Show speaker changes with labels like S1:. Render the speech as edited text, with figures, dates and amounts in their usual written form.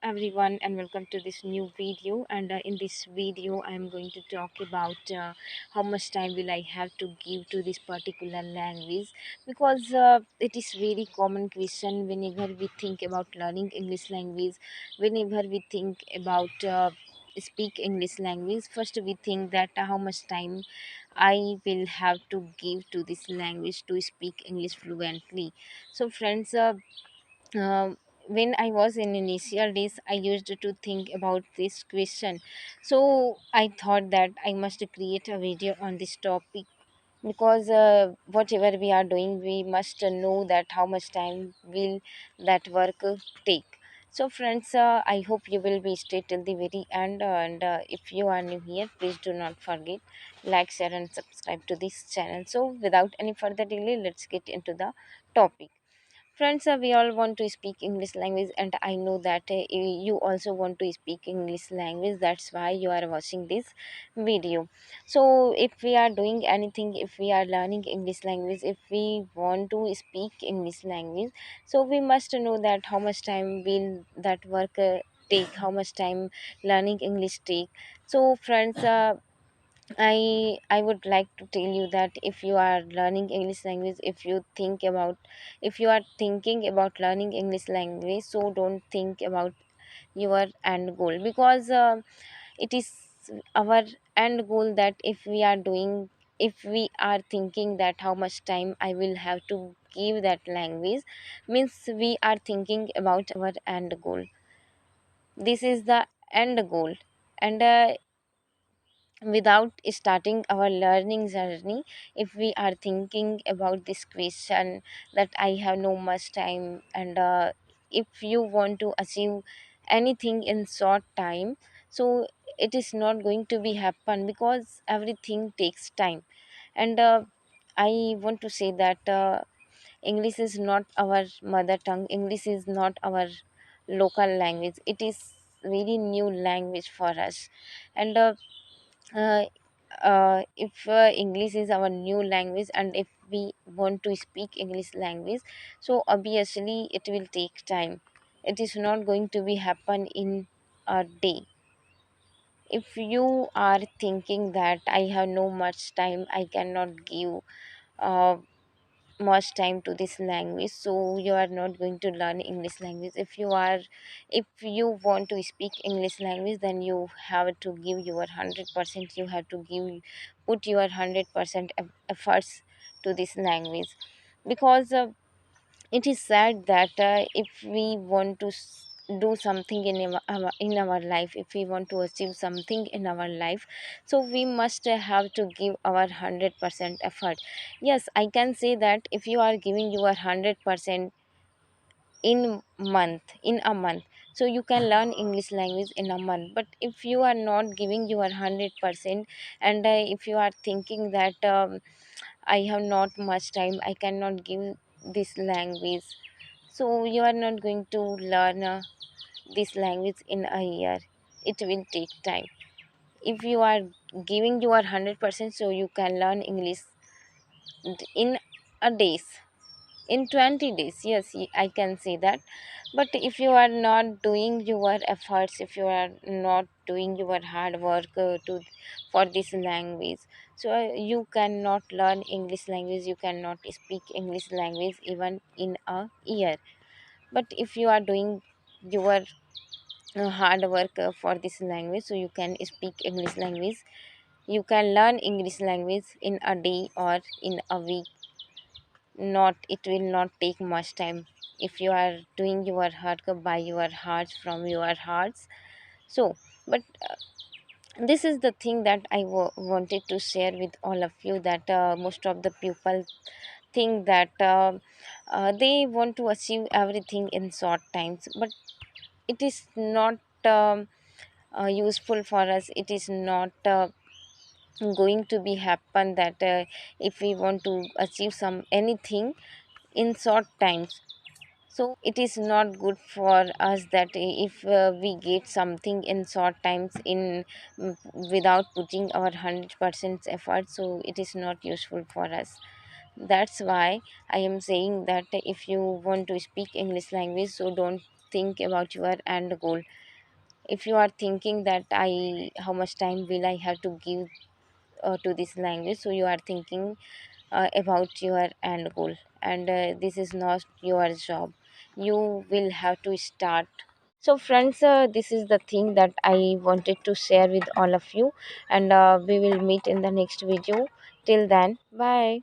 S1: everyone, and welcome to this new video. And in this video, I am going to talk about how much time will I have to give to this particular language, because it is very common question whenever we think about learning English language. Whenever we think about speak English language, first we think that how much time I will have to give to this language to speak English fluently. So friends, when I was in initial days, I used to think about this question. So I thought that I must create a video on this topic, because whatever we are doing, we must know that how much time will that work take. So friends, I hope you will be stay till the very end, and if you are new here, please do not forget like, share and subscribe to this channel. So without any further delay, let's get into the topic. Friends, we all want to speak English language, and I know that you also want to speak English language. That's why you are watching this video. So, if we are doing anything, if we are learning English language, if we want to speak English language, so we must know that how much time will that work take, how much time learning English take. So, friends, I would like to tell you that if you are learning English language, if you are thinking about learning English language, so don't think about your end goal, because it is our end goal that if we are thinking that how much time I will have to give that language, means we are thinking about our end goal. This is the end goal, and without starting our learning journey, if we are thinking about this question that I have no much time, and if you want to achieve anything in short time, so it is not going to be happen, because everything takes time. And I want to say that English is not our mother tongue. English is not our local language. It is very new language for us. And uh, if English is our new language, and if we want to speak English language, so obviously it will take time. It is not going to be happen in a day. If you are thinking that I have no much time, I cannot give uh, much time to this language, so you are not going to learn English language. If you want to speak English language, then you have to give your 100%. You have to put your 100% efforts to this language, because it is sad that if we want to do something in our life, if we want to achieve something in our life, so we must have to give our 100% effort. Yes, I can say that if you are giving your 100% in a month, so you can learn English language in a month. But if you are not giving your 100%, and if you are thinking that I have not much time, I cannot give this language, so you are not going to learn this language in a year. It will take time. If you are giving your 100%, so you can learn English in a days, in 20 days. Yes, I can say that. But if you are not doing your efforts, if you are not doing your hard work to for this language, so you cannot learn English language, you cannot speak English language even in a year. But if you are doing your hard work for this language, so you can speak English language, you can learn English language in a day or in a week. Not, it will not take much time if you are doing your heart by your hearts, from your hearts. So, but this is the thing that I wanted to share with all of you, that most of the people think that they want to achieve everything in short times, but it is not useful for us. It is not going to be happen that if we want to achieve some anything in short times, so it is not good for us that if we get something in short times without putting our 100% effort, so it is not useful for us. That's why I am saying that if you want to speak English language, so don't think about your end goal. If you are thinking that I how much time will I have to give to this language, so you are thinking about your end goal, and this is not your job. You will have to start. So friends, this is the thing that I wanted to share with all of you, and we will meet in the next video. Till then, bye.